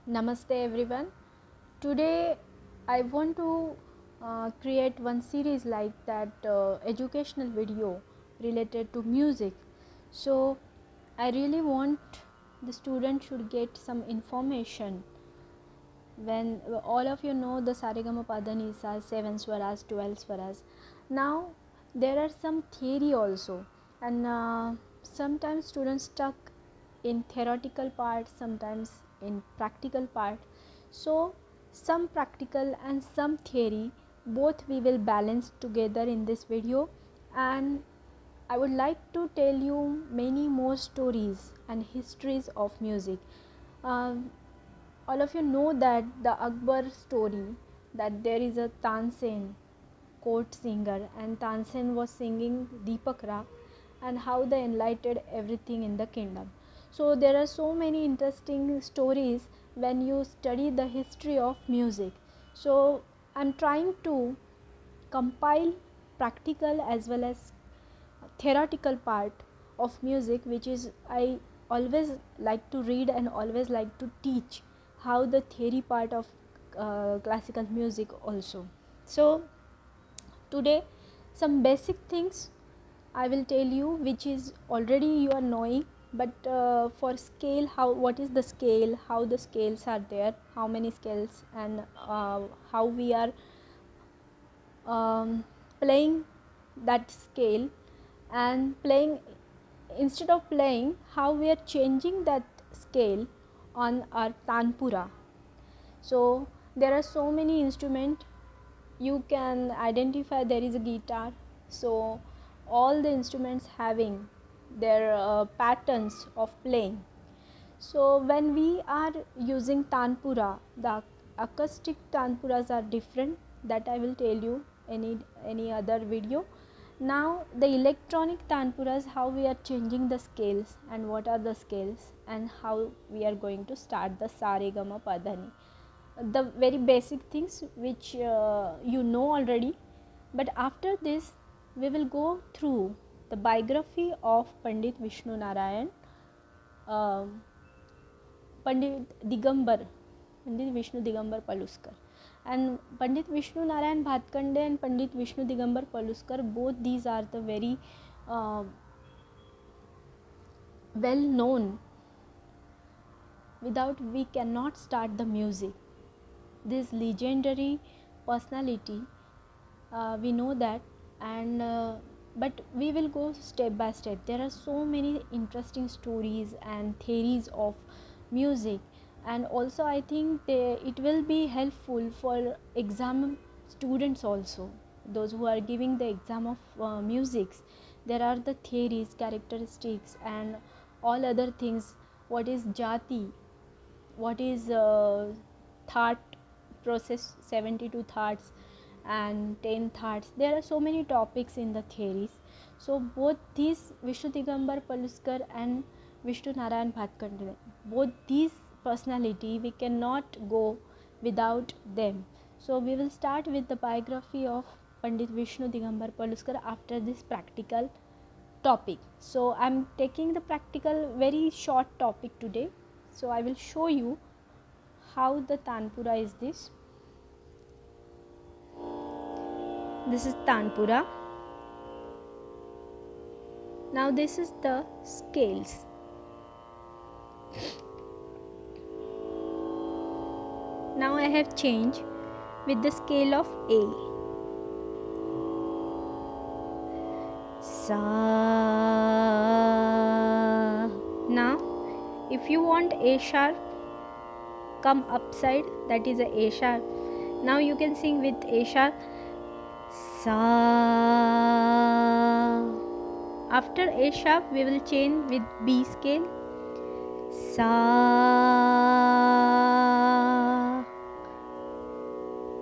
Namaste everyone. Today I want to create one series like that educational video related to music. So I really want the student should get some information. When all of you know the Sarigama Padanisa 7 swaras 12 swaras, now there are some theory also, and sometimes students stuck in theoretical part, sometimes in practical part. So some practical and some theory, both we will balance together in this video, and I would like to tell you many more stories and histories of music. Um, all of you know that the Akbar story, that there is a Tansen court singer, and Tansen was singing Deepak Ra and how they enlightened everything in the kingdom. So there are so many interesting stories when you study the history of music. So I'm trying to compile practical as well as theoretical part of music, which is I always like to read and always like to teach how the theory part of classical music also. So today some basic things I will tell you, which is already you are knowing, but for scale, how, what is the scale, how the scales are there, how many scales, and how we are playing that scale, and playing, instead of playing, how we are changing that scale on our tanpura. So there are so many instruments you can identify. There is a guitar, so all the instruments having their patterns of playing. So when we are using tanpura, the acoustic tanpuras are different, that I will tell you any other video. Now the electronic tanpuras, how we are changing the scales and what are the scales, and how we are going to start the Saregama Padani, the very basic things which you know already. But after this we will go through the biography of Pandit Vishnu Narayan, Pandit Digambar, Pandit Vishnu Digambar Paluskar, and Pandit Vishnu Narayan Bhatkande and Pandit Vishnu Digambar Paluskar, both these are the very uh, well known. Without we cannot start the music. This legendary personality, we know that, and but we will go step by step. There are so many interesting stories and theories of music, and also I think it will be helpful for exam students also, those who are giving the exam of musics. There are the theories, characteristics, and all other things. What is jati, what is thought process, 72 thoughts and 10 thoughts. There are so many topics in the theories. So both these Vishnu Digambar Paluskar and Vishnu Narayan Bhatkande, both these personality, we cannot go without them. So we will start with the biography of Pandit Vishnu Digambar Paluskar after this practical topic. So I'm taking the practical very short topic today. So I will show you how the tanpura is this. This is tanpura. Now this is the scales. Now I have changed with the scale of A. Sa. Now if you want A sharp come upside, that is a A sharp. Now you can sing with A sharp. Sa. After A sharp we will change with B scale. Sa.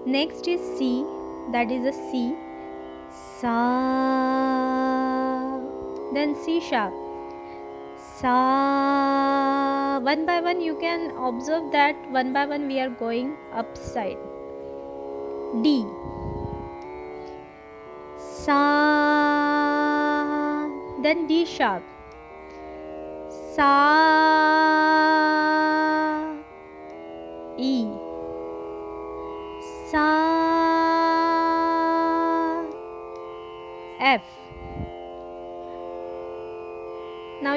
Next is C, that is a C. Sa. Then C sharp. Sa. One by one you can observe that one by one we are going upside. D. Sa. Then D sharp. Sa.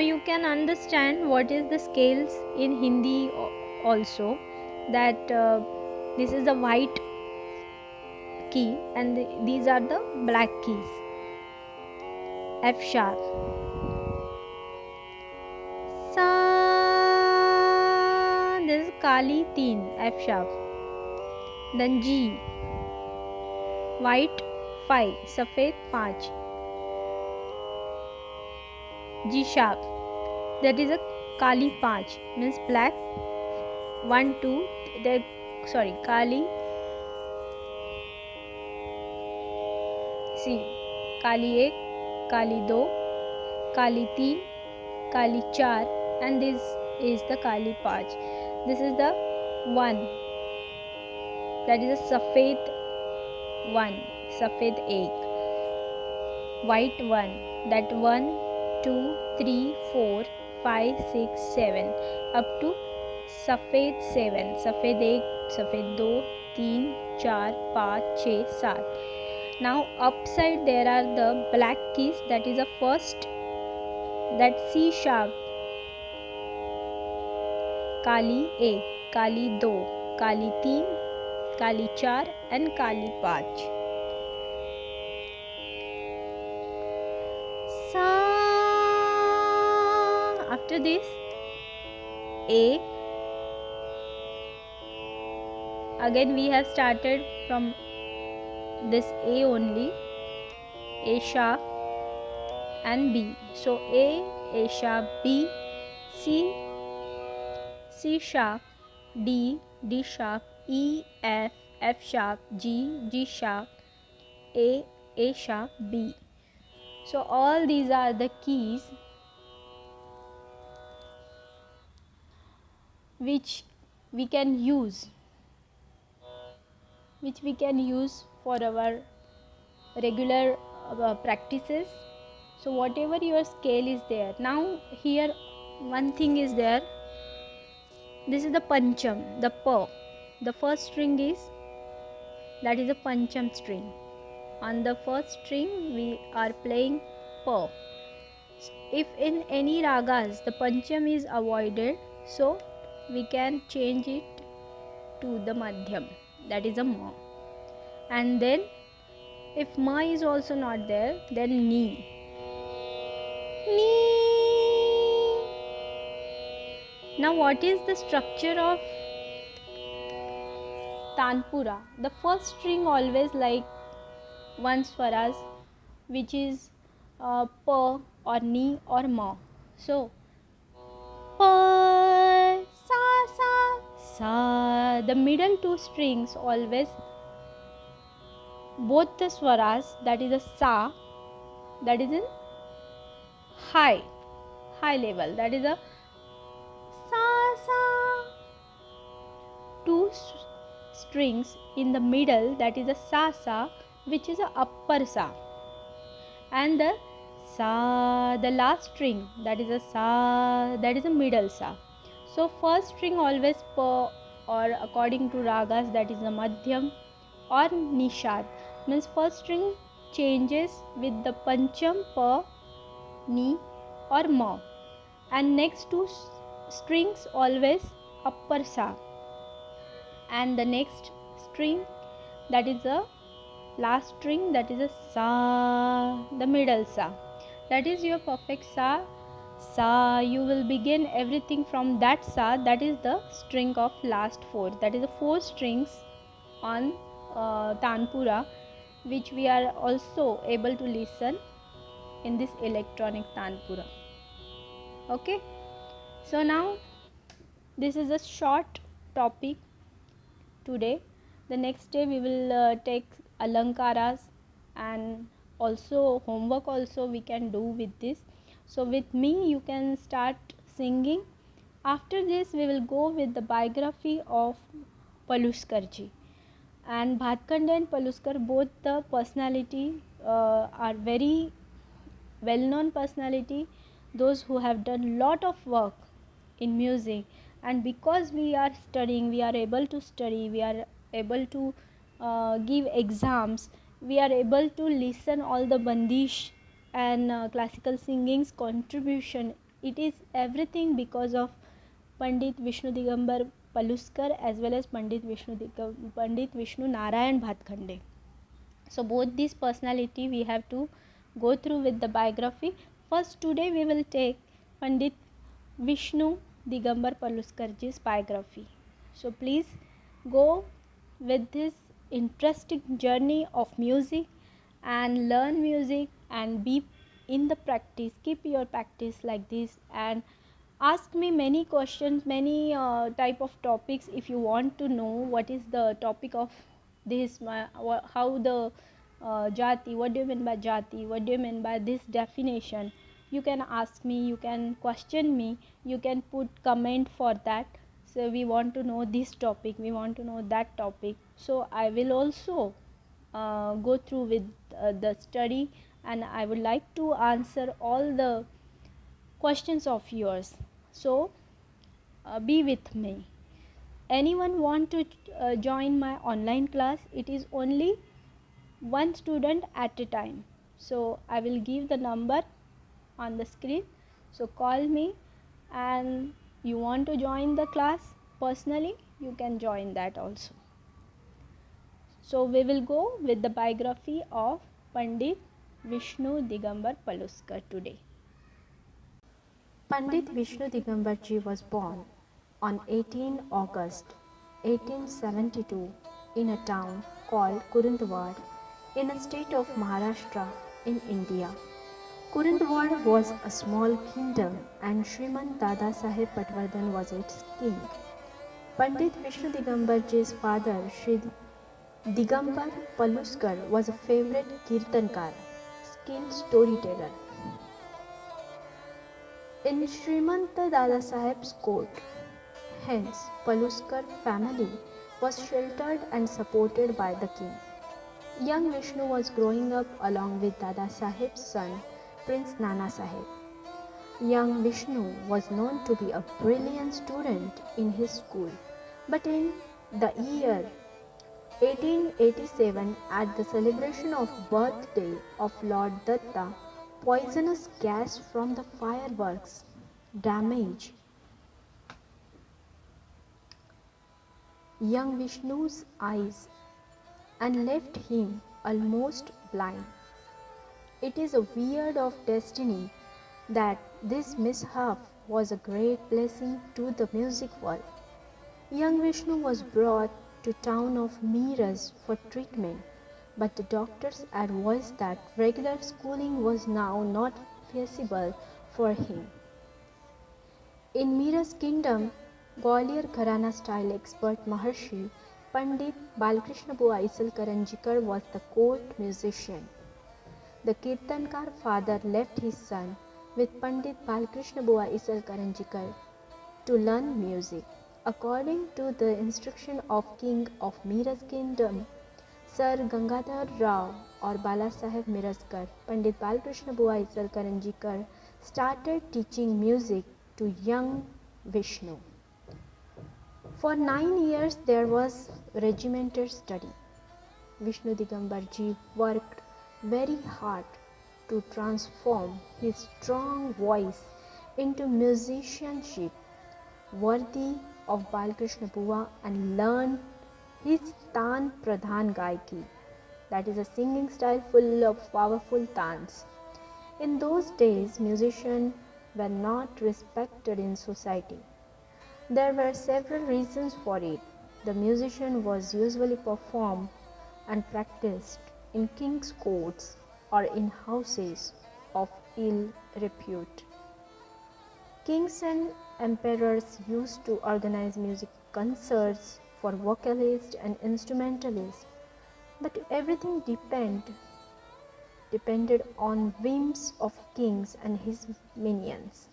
you can understand what is the scales in Hindi also, that this is the white key and these are the black keys. F sharp, sa, this is kali 3, F sharp, then G, white 5, सफेद 5, G sharp, that is a kali 5, means black 1 2, kali, see, kali 1, kali 2, kali 3, kali 4, and this is the kali 5. This is the 1, that is a सफेद 1, सफेद 1, white 1, that 1 2 3 4 5 6 7 up to सफेद 7, सफेद 1, सफेद 2 3 4 5 6 7. Now upside there are the black keys, that is the first, that C sharp, Kali 1, Kali 2, Kali 3, Kali 4 and Kali 5. Sa. After this A, again we have started from this A only, A sharp and B. So A sharp, B, C sharp, D, D sharp, E, F sharp, G sharp, A sharp, B. So all these are the keys which we can use for our regular practices. So whatever your scale is there, now here one thing is there, this is the pancham, the pa, the first string is, that is a pancham string. On the first string we are playing pa. If in any ragas the pancham is avoided, so we can change it to the madhyam, that is a ma. And then if ma is also not there, then ni. Now what is the structure of Tanpura? The first string always like one swaras, which is pa or ni or ma. So pa, sa, the middle two strings always, both the swaras, that is a sa, that is in high level, that is a sa. Two strings in the middle, that is a sa, which is a upper sa, and the sa, the last string, that is a sa, that is a middle sa. So first string always pa, or according to ragas that is a madhyam or nishad, means first string changes with the pancham, pa, ni or ma, and next two strings always upper sa, and the next string, that is the last string, that is a sa, the middle sa, that is your perfect sa. You will begin everything from that sa, that is the string of last 4, that is the 4 strings on Tanpura, which we are also able to listen in this electronic Tanpura. Okay, so now this is a short topic today. The next day we will take alankaras, and also homework also we can do with this. So with me you can start singing. After this we will go with the biography of Paluskarji. And Bhatkande and Paluskar, both the personality are very well known personality, those who have done lot of work in music, and because we are studying, we are able to study, we are able to give exams, we are able to listen all the bandish and classical singing's contribution it is everything because of Pandit Vishnu Digambar Paluskar as well as Pandit Vishnu Narayan Bhatkhande. So both these personality we have to go through with the biography. First today we will take Pandit Vishnu Digambar Paluskarji's biography. So please go with this interesting journey of music and learn music and be in the practice. Keep your practice like this and ask me many questions, many type of topics. If you want to know what is the topic of this, how the jati, what do you mean by jati, what do you mean by this definition, you can ask me, you can question me, you can put comment for that. So we want to know this topic, we want to know that topic, so I will also go through with the study, and I would like to answer all the questions of yours. So be with me. Anyone want to join my online class? It is only one student at a time. So I will give the number on the screen. So call me, and you want to join the class personally, you can join that also. So we will go with the biography of Pandit Vishnu Digambar Paluskar today. Pandit Vishnu Digambarji was born on 18 August 1872 in a town called Kurundwad in a state of Maharashtra in India. Kurundwad was a small kingdom and Srimant Dada Saheb Patwardhan was its king. Pandit Vishnu Digambarji's father, Shri Digambar Paluskar, was a favorite kirtankar, skilled storyteller. In Srimanta Dada Saheb's court, hence Paluskar family was sheltered and supported by the king. Young Vishnu was growing up along with Dada Saheb's son, Prince Nana Saheb. Young Vishnu was known to be a brilliant student in his school, but in the year 1887, at the celebration of birthday of Lord Datta, poisonous gas from the fireworks damaged young Vishnu's eyes and left him almost blind. It is a weird of destiny that this mishap was a great blessing to the music world. Young Vishnu was brought to town of Miraz for treatment, but the doctors advised that regular schooling was now not feasible for him. In Mira's kingdom, Gwalior Gharana style expert Maharshi Pandit Balkrishna Bua Isalkaranjikar was the court musician. The Kirtankar father left his son with Pandit Balkrishna Bua Isalkaranjikar to learn music. According to the instruction of King of Mira's kingdom, Sir Gangadhar Rao or Bala Saheb Mirazkar, Pandit Balkrishna Bua Isalkaranjikar started teaching music to young Vishnu. For 9 years there was regimented study. Vishnu Digambarji worked very hard to transform his strong voice into musicianship worthy of Balkrishna Bua and learned his Tan Pradhan Gaiki, that is a singing style full of powerful tans. In those days, musicians were not respected in society. There were several reasons for it. The musician was usually performed and practiced in king's courts or in houses of ill repute. Kings and emperors used to organize music concerts for vocalists and instrumentalists, but everything depended on whims of kings and his minions.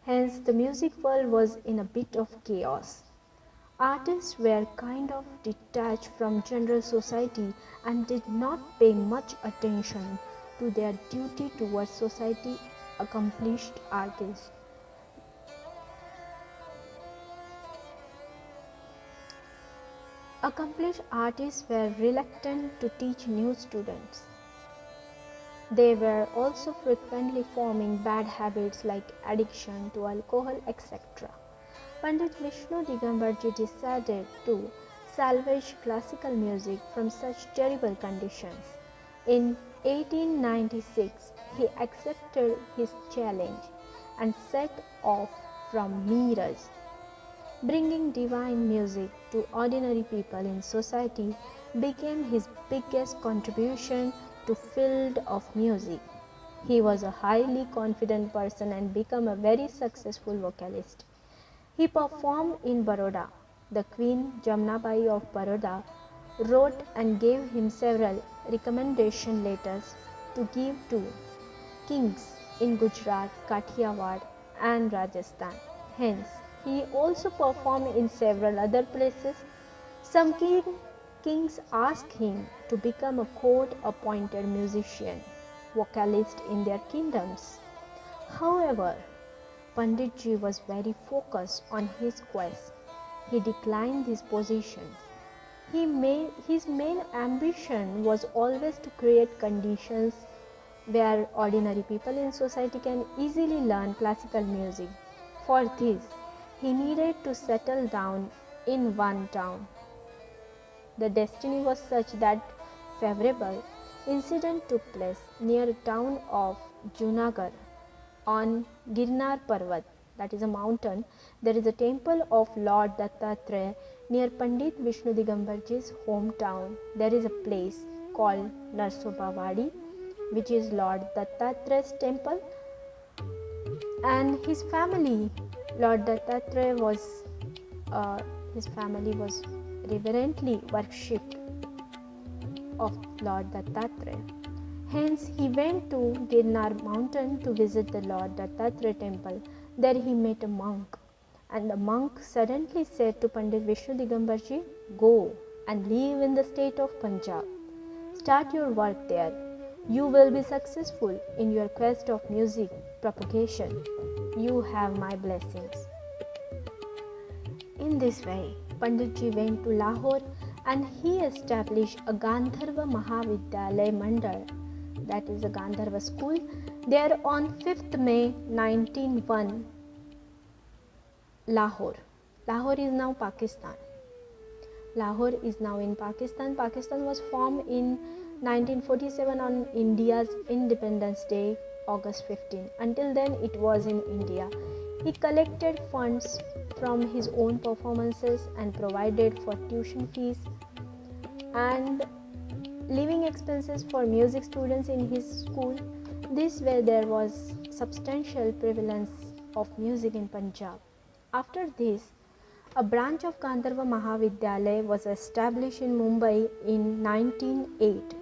Hence, the music world was in a bit of chaos. Artists were kind of detached from general society and did not pay much attention to their duty towards society. Accomplished artists were reluctant to teach new students. They were also frequently forming bad habits like addiction to alcohol, etc. Pandit Vishnu Digambarji decided to salvage classical music from such terrible conditions. In 1896, he accepted his challenge and set off from Meeraj. Bringing divine music to ordinary people in society became his biggest contribution to field of music. He was a highly confident person and became a very successful vocalist. He performed in Baroda. The Queen Jamnabai of Baroda wrote and gave him several recommendation letters to give to kings in Gujarat, Kathiawad, and Rajasthan. Hence, he also performed in several other places. Some kings asked him to become a court appointed musician, vocalist in their kingdoms. However, Panditji was very focused on his quest. He declined these positions. His main ambition was always to create conditions where ordinary people in society can easily learn classical music. For this, he needed to settle down in one town. The destiny was such that favorable incident took place near the town of Junagadh on Girnar Parvat, that is a mountain. There is a temple of Lord Dattatreya near Pandit Vishnu Digambarji's hometown. There is a place called Narsobawadi, which is Lord Dattatreya's temple, and his family, Lord Dattatreya his family was reverently worshipped of Lord Dattatreya. Hence, he went to Girnar mountain to visit the Lord Dattatreya temple. There he met a monk, and the monk suddenly said to Pandit Vishnu Digambarji, "Go and live in the state of Punjab. Start your work there. You will be successful in your quest of music propagation. You have my blessings." In this way, Panditji went to Lahore and he established a Gandharva Mahavidyalaya Mandal, that is a Gandharva school, there on 5th May 1901, Lahore. Lahore is now Pakistan. Lahore is now in Pakistan. Pakistan was formed in 1947 on India's Independence Day, August 15. Until then, it was in India. He collected funds from his own performances and provided for tuition fees and living expenses for music students in his school. This way, there was substantial prevalence of music in Punjab. After this, a branch of Gandharva Mahavidyalaya was established in Mumbai in 1908.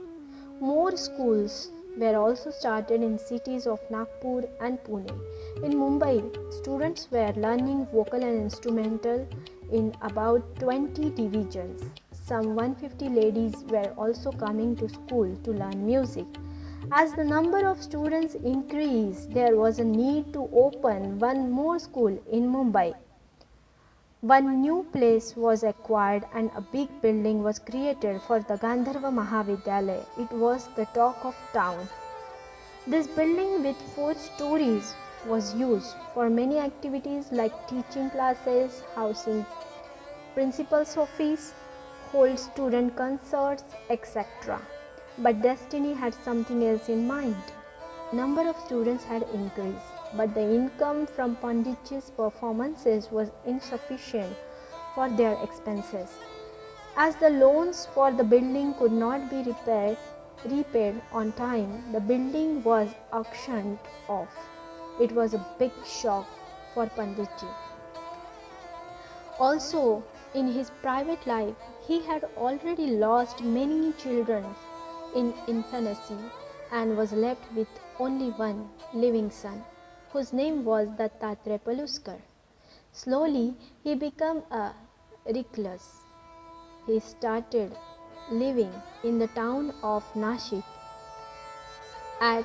More schools were also started in cities of Nagpur and Pune. In Mumbai, students were learning vocal and instrumental in about 20 divisions. Some 150 ladies were also coming to school to learn music. As the number of students increased, there was a need to open one more school in Mumbai. One new place was acquired and a big building was created for the Gandharva Mahavidyalaya. It was the talk of town. This building with 4 stories was used for many activities like teaching classes, housing principal's office, hold student concerts, etc. But destiny had something else in mind. Number of students had increased, but the income from Panditji's performances was insufficient for their expenses. As the loans for the building could not be repaid on time, the building was auctioned off. It was a big shock for Panditji. Also, in his private life, he had already lost many children in infancy and was left with only one living son, whose name was Dattatreya Paluskar. Slowly, he became a recluse. He started living in the town of Nashik at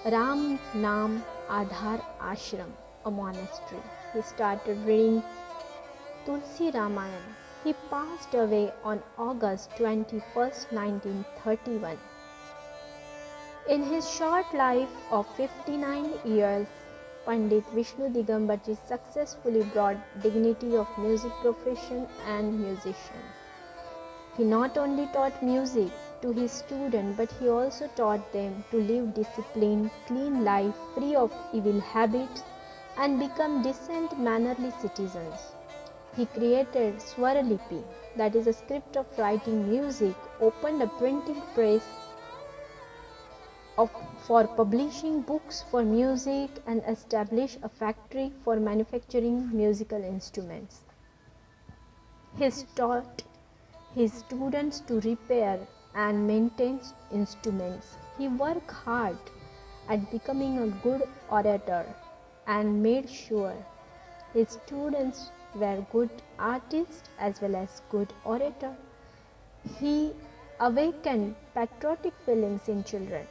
Ram Nam Adhar Ashram, a monastery. He started reading Tulsi Ramayana. He passed away on August 21, 1931. In his short life of 59 years, Pandit Vishnu Digambarji successfully brought dignity of music profession and musicians. He not only taught music to his students, but he also taught them to live disciplined, clean life free of evil habits and become decent, mannerly citizens. He created Swaralipi, that is a script of writing music, opened a printing press for publishing books for music, and established a factory for manufacturing musical instruments. He taught his students to repair and maintain instruments. He worked hard at becoming a good orator and made sure his students were good artists as well as good orators. He awakened patriotic feelings in children,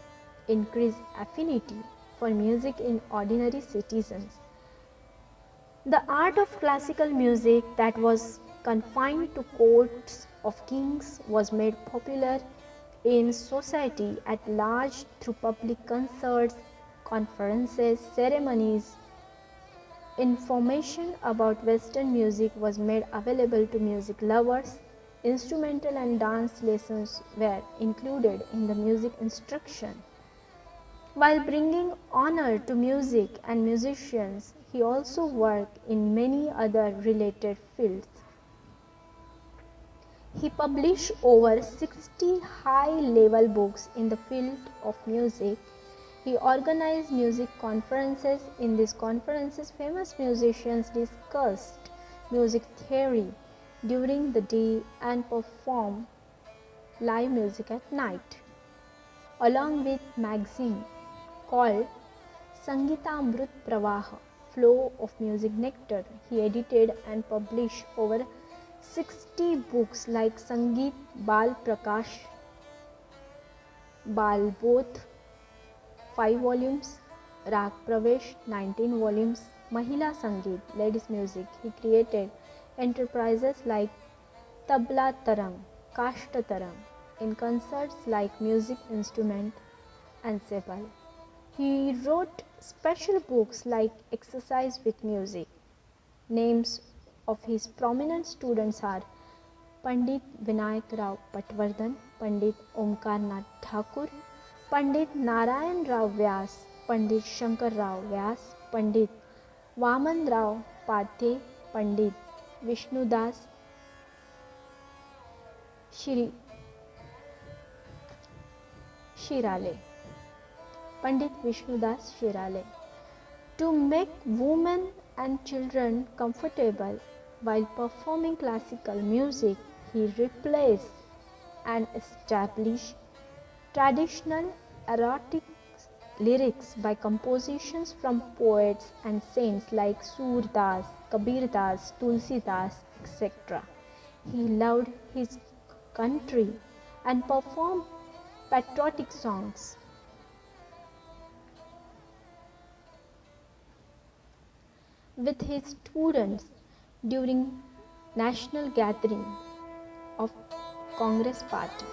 increased affinity for music in ordinary citizens. The art of classical music that was confined to courts of kings was made popular in society at large through public concerts, conferences, ceremonies. Information about Western music was made available to music lovers. Instrumental and dance lessons were included in the music instruction. While bringing honor to music and musicians, he also worked in many other related fields. He published over 60 high-level books in the field of music. He organized music conferences. In these conferences, famous musicians discussed music theory during the day and performed live music at night. Along with magazine called Sangeetamrut Pravaha, Flow of Music Nectar, he edited and published over 60 books like Sangeet Bal Prakash, Bal Both, 5 volumes, Rag Pravesh, 19 volumes, Mahila Sangeet, ladies music. He created enterprises like Tabla Tarang, Kashta Tarang, in concerts like Music Instrument and Sebal. He wrote special books like Exercise with Music. Names of his prominent students are Pandit Vinayak Rao Patwardhan, Pandit Omkar Nath Thakur, Pandit Narayan Rao Vyas, Pandit Shankar Rao Vyas, Pandit Vaman Rao Pathe, Pandit Vishnu Das Shirale. Pandit Vishnu Das Shirale. To make women and children comfortable while performing classical music, he replaced and established traditional erotic lyrics by compositions from poets and saints like Sur Das, Kabir Das, Tulsi Das, etc. He loved his country and performed patriotic songs. With his students during national gathering of Congress Party.